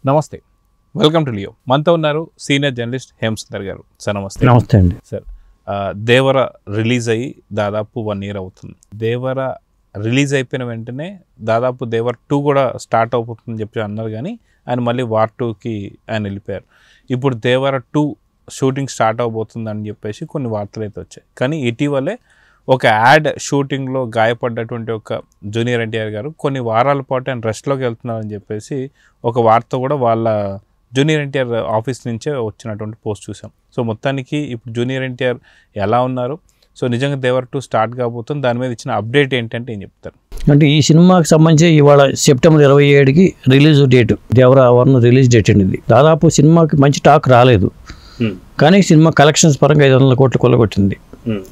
నమస్తే, welcome to Leo. మనతో ఉన్నారు సీనియర్ జర్నలిస్ట్ హేమసుందర్ గారు. సార్ నమస్తే. నమస్తే అండి. సార్, దేవర రిలీజ్ అయ్యి దాదాపు 1 year అవుతుంది. దేవర రిలీజ్ అయిపోయిన వెంటనే దాదాపు దేవర 2 కూడా స్టార్ట్ అవుతుందని చెప్పి అన్నారు, కానీ ఆయన మళ్ళీ వార్ 2కి ఆయన వెళ్ళిపోయారు. ఇప్పుడు దేవర 2 షూటింగ్ స్టార్ట్ అవబోతుందని చెప్పేసి కొన్ని వార్తలు అయితే వచ్చాయి. కానీ ఇటీవలే ఒక యాడ్ షూటింగ్లో గాయపడ్డటువంటి ఒక జూనియర్ ఎన్టీఆర్ గారు కొన్ని వారాల పాటు ఆయన రెస్ట్లోకి వెళ్తున్నారని చెప్పేసి ఒక వార్త కూడా వాళ్ళ జూనియర్ ఎన్టీఆర్ ఆఫీస్ నుంచే వచ్చినటువంటి పోస్ట్ చూసాం. సో మొత్తానికి ఇప్పుడు జూనియర్ ఎన్టీఆర్ ఎలా ఉన్నారు, సో నిజంగా దేవర 2 స్టార్ట్ కాబోతుంది, దాని మీద ఇచ్చిన అప్డేట్ ఏంటంటే ఏం చెప్తారు? అంటే ఈ సినిమాకి సంబంధించి ఇవాళ September 27కి రిలీజ్ డేట్, దేవర 1 రిలీజ్ డేట్ అండి. ఇది దాదాపు సినిమాకి మంచి టాక్ రాలేదు, కానీ సినిమా కలెక్షన్స్ పరంగా 500 కోట్లు కొల్లగొట్టింది.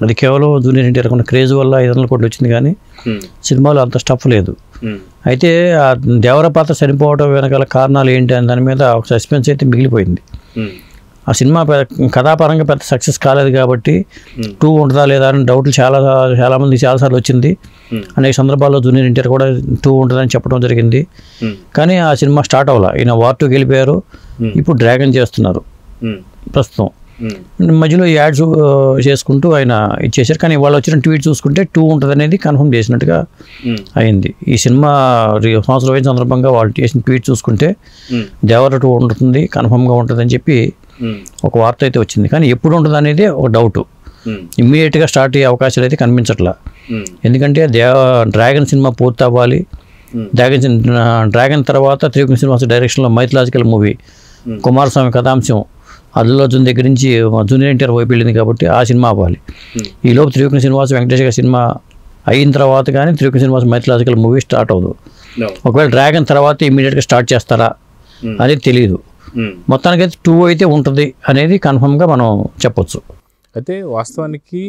అది కేవలం జూనియర్ ఎన్టీఆర్ ఉన్న క్రేజ్ వల్ల 500 కోట్లు వచ్చింది, కానీ సినిమాలో అంత స్టఫ్ లేదు. అయితే ఆ దేవర పాత్ర చనిపోవడం వెనకాల కారణాలు ఏంటి అని దాని మీద ఒక సస్పెన్స్ అయితే మిగిలిపోయింది. ఆ సినిమా కథాపరంగా పెద్ద సక్సెస్ కాలేదు కాబట్టి 2 ఉంటుందా లేదా అని డౌట్లు చాలామంది చాలాసార్లు వచ్చింది. అనేక సందర్భాల్లో జూనియర్ ఎన్టీఆర్ కూడా 2 ఉంటుందని చెప్పడం జరిగింది, కానీ ఆ సినిమా స్టార్ట్ అవ్వాల. ఈయన వార్ 2కి వెళ్ళిపోయారు, ఇప్పుడు డ్రాగన్ చేస్తున్నారు ప్రస్తుతం. మధ్యలో ఈ యాడ్స్ చేసుకుంటూ ఆయన ఇచ్చేసారు, కానీ వాళ్ళు వచ్చిన ట్వీట్ చూసుకుంటే 2 ఉంటుంది అనేది కన్ఫర్మ్ చేసినట్టుగా అయింది. ఈ సినిమా సంవత్సరం అయిన సందర్భంగా వాళ్ళు చేసిన ట్వీట్ చూసుకుంటే దేవర 2 ఉంటుంది, కన్ఫర్మ్గా ఉంటుంది అని చెప్పి ఒక వార్త అయితే వచ్చింది. కానీ ఎప్పుడు ఉంటుంది అనేది ఒక డౌట్. ఇమ్మీడియట్గా స్టార్ట్ అయ్యే అవకాశాలు అయితే కనిపించట్లా. ఎందుకంటే డ్రాగన్ సినిమా పూర్తి అవ్వాలి. డ్రాగన్ తర్వాత త్రివిక్రమ్ శ్రీనివాస్ డైరెక్షన్లో మైథలాజికల్ మూవీ కుమారస్వామి కథాంశం అల్లు అర్జున్ దగ్గర నుంచి జూనియర్ ఎన్టీఆర్ వైపు వెళ్ళింది కాబట్టి ఆ సినిమా అవ్వాలి. ఈలోపు త్రివిక్రమ్ శ్రీనివాస్ వెంకటేష్ గారి సినిమా అయిన తర్వాత కానీ Trivikram Srinivas mythological movie start అవ్వదు. ఒకవేళ డ్రాగన్ తర్వాత ఇమ్మీడియట్గా స్టార్ట్ చేస్తారా అనేది తెలియదు. మొత్తానికైతే 2 అయితే ఉంటుంది అనేది కన్ఫర్మ్గా మనం చెప్పొచ్చు. అయితే వాస్తవానికి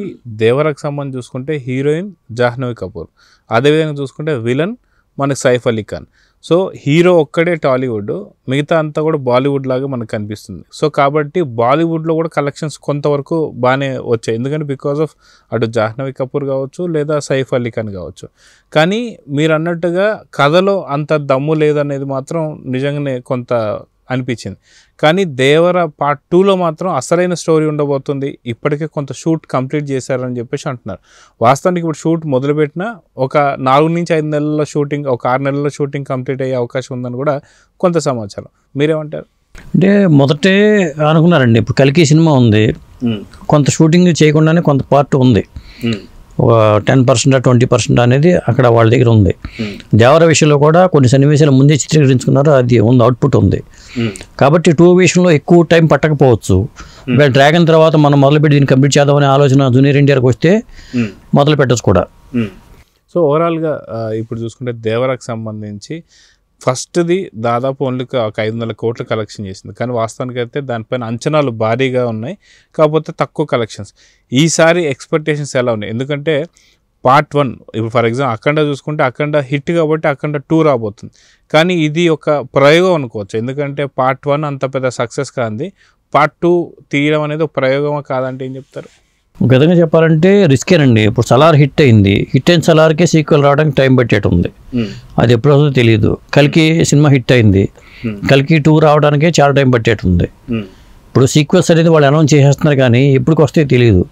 దేవరకు సంబంధించి చూసుకుంటే హీరోయిన్ జాహ్నవి కపూర్, అదేవిధంగా చూసుకుంటే విలన్ మనకి సైఫ్ అలీ ఖాన్. సో హీరో ఒక్కడే టాలీవుడ్, మిగతా అంతా కూడా బాలీవుడ్ లాగా మనకు కనిపిస్తుంది. సో కాబట్టి బాలీవుడ్లో కూడా కలెక్షన్స్ కొంతవరకు బాగానే వచ్చాయి, ఎందుకంటే బికాజ్ ఆఫ్ అటు జాహ్నవి కపూర్ కావచ్చు లేదా సైఫ్ అలీ ఖాన్ కావచ్చు. కానీ మీరు అన్నట్టుగా కథలో అంత దమ్ము లేదనేది మాత్రం నిజంగానే కొంత అనిపించింది. కానీ దేవర పార్ట్ 2లో మాత్రం అసలైన స్టోరీ ఉండబోతుంది. ఇప్పటికే కొంత షూట్ కంప్లీట్ చేశారని చెప్పేసి అంటున్నారు. వాస్తవానికి ఇప్పుడు షూట్ మొదలుపెట్టిన ఒక 4 నుంచి 5 నెలల షూటింగ్, ఒక 6 నెలల షూటింగ్ కంప్లీట్ అయ్యే అవకాశం ఉందని కూడా కొంత సమాచారం. మీరేమంటారు? అంటే మొదటే అనుకున్నారండి, ఇప్పుడు కల్కి సినిమా ఉంది, కొంత షూటింగ్ చేయకుండానే కొంత పార్ట్ ఉంది, ఒక 10% 20% అనేది అక్కడ వాళ్ళ దగ్గర ఉంది. దేవర విషయంలో కూడా కొన్ని సన్నివేశాలు ముందే చిత్రీకరించుకున్నారు, అది ఉంది, అవుట్పుట్ ఉంది. కాబట్టి 2 విషయంలో ఎక్కువ టైం పట్టకపోవచ్చు. డ్రాగన్ తర్వాత మనం మొదలుపెట్టి దీన్ని కంప్లీట్ చేద్దామనే ఆలోచన జూనియర్ ఎన్టీఆర్కి వస్తే మొదలు పెట్టచ్చు కూడా. సో ఓవరాల్గా ఇప్పుడు చూసుకుంటే దేవరకు సంబంధించి ఫస్ట్ది దాదాపు ఓన్లీ ఒక 500 కోట్ల కలెక్షన్ చేసింది, కానీ వాస్తవానికి అయితే దానిపైన అంచనాలు భారీగా ఉన్నాయి, కాకపోతే తక్కువ కలెక్షన్స్. ఈసారి ఎక్స్పెక్టేషన్స్ ఎలా ఉన్నాయి? ఎందుకంటే పార్ట్ 1 ఇప్పుడు ఫర్ ఎగ్జాంపుల్ అఖండ చూసుకుంటే అఖండ హిట్ కాబట్టి అఖండ 2 రాబోతుంది, కానీ ఇది ఒక ప్రయోగం అనుకోవచ్చు. ఎందుకంటే పార్ట్ 1 అంత పెద్ద సక్సెస్ కాంది, పార్ట్ 2 తీయడం అనేది ఒక ప్రయోగమా కాదంటే ఏం చెప్తారు? ఒక విధంగా చెప్పాలంటే రిస్కేనండి. ఇప్పుడు సలార్ హిట్ అయింది, హిట్ అయిన సలార్కే సీక్వెల్ రావడానికి టైం పట్టేట ఉంది, అది ఎప్పుడు వస్తుందో తెలియదు. కల్కి సినిమా హిట్ అయింది, కల్కి 2 రావడానికే చాలా టైం పట్టేట ఉంది. ఇప్పుడు సీక్వెల్స్ అనేది వాళ్ళు అనౌన్స్ చేసేస్తున్నారు, కానీ ఎప్పటికి వస్తే తెలియదు.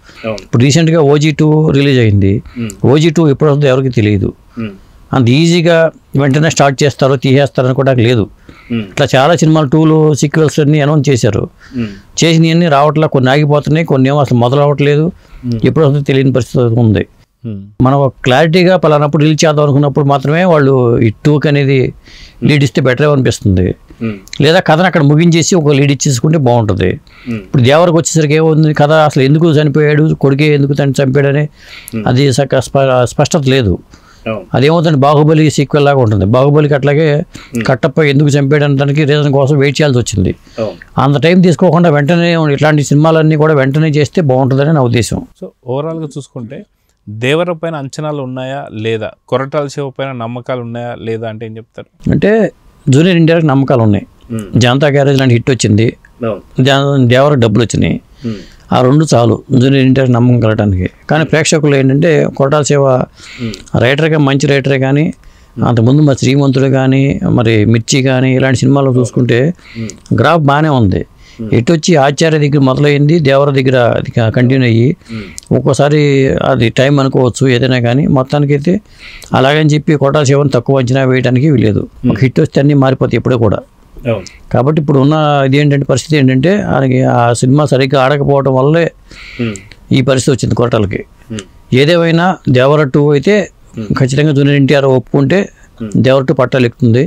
ఇప్పుడు రీసెంట్గా OG2 రిలీజ్ అయింది, OG2 ఎప్పుడు వస్తుందో ఎవరికి తెలియదు. అంత ఈజీగా వెంటనే స్టార్ట్ చేస్తారో తీసేస్తారని కూడా లేదు. ఇట్లా చాలా సినిమాలు 2 సీక్వెల్స్ అన్ని అనౌన్స్ చేశారు, చేసినవన్నీ రావట్లా, కొన్ని ఆగిపోతున్నాయి, కొన్ని ఏమో అసలు మొదలవట్లేదు, ఎప్పుడు వస్తుందో తెలియని పరిస్థితి ఉంది. మనం క్లారిటీగా పలానప్పుడు రిలీజ్ చేద్దాం అనుకున్నప్పుడు మాత్రమే వాళ్ళు ఈ 2కి అనేది లీడ్ ఇస్తే బెటర్ అనిపిస్తుంది, లేదా కథను అక్కడ ముగించేసి ఒక లీడ్ ఇచ్చేసుకుంటే బాగుంటుంది. ఇప్పుడు దేవరకు వచ్చేసరికి ఏముంది, కథ అసలు ఎందుకు చనిపోయాడు, కొడుకే ఎందుకు చంపాడని అది స్పష్టత లేదు. అదేమవుతుంది, బాహుబలి సీక్వెల్ లాగా ఉంటుంది. బాహుబలికి అట్లాగే కట్టప్ప ఎందుకు చంపాడని దానికి రీజన్ కోసం వెయిట్ చేయాల్సి వచ్చింది. అంత టైం తీసుకోకుండా వెంటనే ఇట్లాంటి సినిమాలన్నీ కూడా వెంటనే చేస్తే బాగుంటుందని నా ఉద్దేశం. సో ఓవరాల్గా చూసుకుంటే దేవర పైన అంచనాలు ఉన్నాయా లేదా, కొరటాల శివ పైన నమ్మకాలు ఉన్నాయా లేదా అంటే ఏం చెప్తారు? అంటే జూనియర్ ఎన్టీఆర్కి నమ్మకాలు ఉన్నాయి. జనతా గ్యారేజ్ లాంటి హిట్ వచ్చింది, దేవరకు డబ్బులు వచ్చినాయి, ఆ 2 చాలు జూనియర్ ఎన్టీఆర్ నమ్మకం కలగడానికి. కానీ ప్రేక్షకులు ఏంటంటే కొరటాల శివ రైటర్గా మంచి రైటరే, కానీ అంతకుముందు మరి శ్రీమంతుడు కానీ మరి మిర్చి కానీ ఇలాంటి సినిమాలు చూసుకుంటే గ్రాఫ్ బాగానే ఉంది. ఎటు వచ్చి ఆచార్య దగ్గర మొదలైంది, దేవర దగ్గర అది కంటిన్యూ అయ్యి ఒక్కోసారి అది టైం అనుకోవచ్చు ఏదైనా కానీ, మొత్తానికైతే అలాగని చెప్పి కొట్టాల శివన్ తక్కువ అంచనా వేయడానికి లేదు. ఒక హిట్ వస్తే అన్నీ మారిపోతాయి ఇప్పుడే కూడా. కాబట్టి ఇప్పుడు ఉన్న ఇది ఏంటంటే పరిస్థితి ఏంటంటే ఆయనకి ఆ సినిమా సరిగ్గా ఆడకపోవడం వల్లే ఈ పరిస్థితి వచ్చింది కొట్టాలకి. ఏదేమైనా దేవర 2 అయితే ఖచ్చితంగా జూనియర్ ఎన్టీఆర్ ఒప్పుకుంటే దేవర 2 పట్టాలు ఎక్కుతుంది.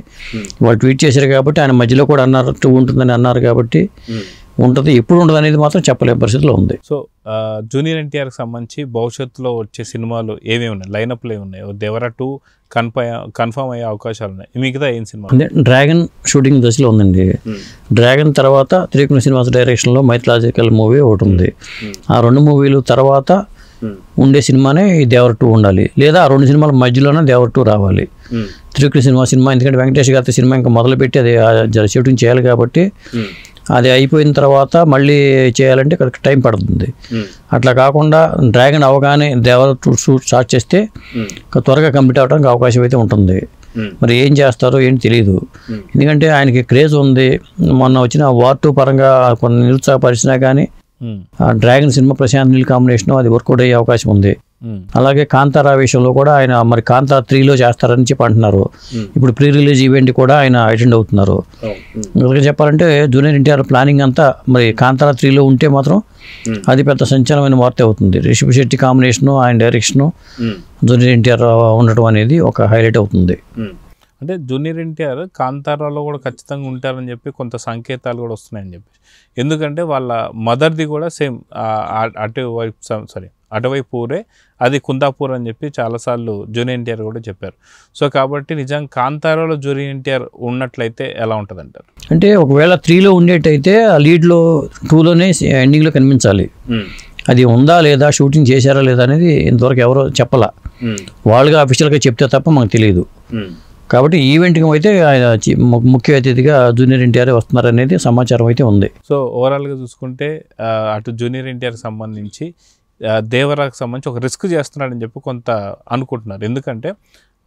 వాళ్ళు ట్వీట్ చేశారు కాబట్టి, ఆయన మధ్యలో కూడా అన్నారు 2 ఉంటుందని అన్నారు కాబట్టి ఉంటుంది. ఎప్పుడు ఉంటుంది అనేది మాత్రం చెప్పలేని పరిస్థితిలో ఉంది. సో జూనియర్ ఎన్టీఆర్కి సంబంధించి భవిష్యత్తులో వచ్చే సినిమాలు ఏమేమి ఉన్నాయి, లైనప్లో ఏమున్నాయి? దేవర 2 కన్ఫర్మ్ అయ్యే అవకాశాలు ఉన్నాయి. మిగతా ఏం సినిమా? అంటే డ్రాగన్ షూటింగ్ దశలో ఉందండి. డ్రాగన్ తర్వాత త్రివిక్రమ్ శ్రీనివాస్ డైరెక్షన్లో మైథలాజికల్ మూవీ ఒకటి ఉంది. ఆ 2 మూవీలు తర్వాత ఉండే సినిమానే ఈ దేవర 2 ఉండాలి, లేదా ఆ 2 సినిమాల మధ్యలోనే దేవర 2 రావాలి. త్రివిక్రమ్ శ్రీనివాస్ సినిమా ఎందుకంటే వెంకటేష్ గారి సినిమా ఇంకా మొదలుపెట్టి అది షూటింగ్ చేయాలి కాబట్టి అది అయిపోయిన తర్వాత మళ్ళీ చేయాలంటే ఇక్కడ టైం పడుతుంది. అట్లా కాకుండా డ్రాగన్ అవగానే దేవర 2 షూట్ స్టార్ట్ చేస్తే త్వరగా కంప్లీట్ అవ్వడానికి అవకాశం అయితే ఉంటుంది. మరి ఏం చేస్తారో ఏంటి తెలియదు, ఎందుకంటే ఆయనకి క్రేజ్ ఉంది. మొన్న వచ్చిన వార్ 2 పరంగా కొన్ని నిరుత్సాహపరిచినా కానీ ఆ dragon cinema Prashanth Neel combination అది వర్కౌట్ అయ్యే అవకాశం ఉంది. అలాగే కాంతారా విషయంలో కూడా ఆయన మరి కాంతారా 3లో చేస్తారని చెప్పి అంటున్నారు. ఇప్పుడు ప్రీ రిలీజ్ ఈవెంట్ కూడా ఆయన అటెండ్ అవుతున్నారు. చెప్పాలంటే జూనియర్ ఎన్టీఆర్ ప్లానింగ్ అంతా మరి కాంతారా 3లో ఉంటే మాత్రం అది పెద్ద సంచలనమైన వార్త అవుతుంది. రిషబ్ శెట్టి కాంబినేషను, ఆయన డైరెక్షను, జూనియర్ ఎన్టీఆర్ ఉండటం అనేది ఒక హైలైట్ అవుతుంది. అంటే జూనియర్ ఎన్టీఆర్ కాంతారాలో కూడా ఖచ్చితంగా ఉంటారని చెప్పి కొంత సంకేతాలు కూడా వస్తున్నాయని చెప్పి, ఎందుకంటే వాళ్ళ మదర్ది కూడా సేమ్ అటువైపు ఊరే, అది కుందాపూర్ అని చెప్పి చాలాసార్లు జూనియర్ ఎన్టీఆర్ కూడా చెప్పారు. సో కాబట్టి నిజంగా కాంతారాలో జూనియర్ ఎన్టీఆర్ ఉన్నట్లయితే ఎలా ఉంటుంది అంటారు? అంటే ఒకవేళ 3లో ఉండేటైతే ఆ లీడ్లో 2లోనే ఎండింగ్లో కనిపించాలి. అది ఉందా లేదా, షూటింగ్ చేశారా లేదా అనేది ఇంతవరకు ఎవరో చెప్పలా. వాళ్ళుగా అఫీషియల్గా చెప్తే తప్ప మాకు తెలియదు. కాబట్టి ఈవెంట్కి అయితే ఆయన ముఖ్య అతిథిగా జూనియర్ ఎన్టీఆర్ వస్తున్నారనేది సమాచారం అయితే ఉంది. సో ఓవరాల్గా చూసుకుంటే అటు జూనియర్ ఎన్టీఆర్కి సంబంధించి దేవరాకి సంబంధించి ఒక రిస్క్ చేస్తున్నాడని చెప్పి కొంత అనుకుంటున్నారు. ఎందుకంటే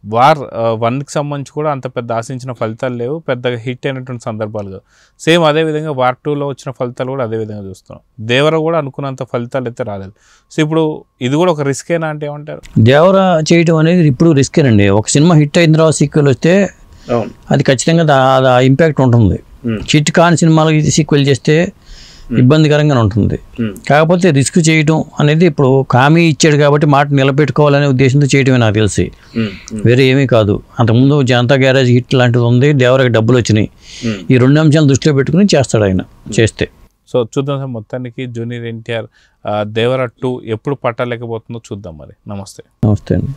వార్ 1కి సంబంధించి కూడా అంత పెద్ద ఆశించిన ఫలితాలు లేవు, పెద్దగా హిట్ అయినటువంటి సందర్భాలు కావు. సేమ్ అదేవిధంగా వార్ 2లో వచ్చిన ఫలితాలు కూడా అదేవిధంగా చూస్తున్నాం. దేవర కూడా అనుకున్నంత ఫలితాలు అయితే రాలేదు. సో ఇప్పుడు ఇది కూడా ఒక రిస్కేనా అంటే ఏమంటారు? దేవర చేయడం అనేది ఇప్పుడు రిస్కేనండి. ఒక సినిమా హిట్ అయిన తర్వాత సీక్వెల్ వస్తే అది ఖచ్చితంగా ఇంపాక్ట్ ఉంటుంది. హిట్ కాని సినిమాలకు సీక్వెల్ చేస్తే ఇబ్బందికరంగానే ఉంటుంది. కాకపోతే రిస్క్ చేయడం అనేది ఇప్పుడు హామీ ఇచ్చాడు కాబట్టి మాట నిలబెట్టుకోవాలనే ఉద్దేశంతో చేయడమే నాకు తెలిసి, వేరే ఏమీ కాదు. అంతకుముందు జనతా గ్యారేజ్ హిట్ లాంటిది ఉంది, దేవరకి డబ్బులు వచ్చినాయి. ఈ 2 అంశాలు దృష్టిలో పెట్టుకుని చేస్తాడు ఆయన చేస్తే. సో చూద్దాం సార్, మొత్తానికి జూనియర్ ఎన్టీఆర్ దేవర 2 ఎప్పుడు పట్టలేకపోతుందో చూద్దాం మరి. నమస్తే. నమస్తే అండి.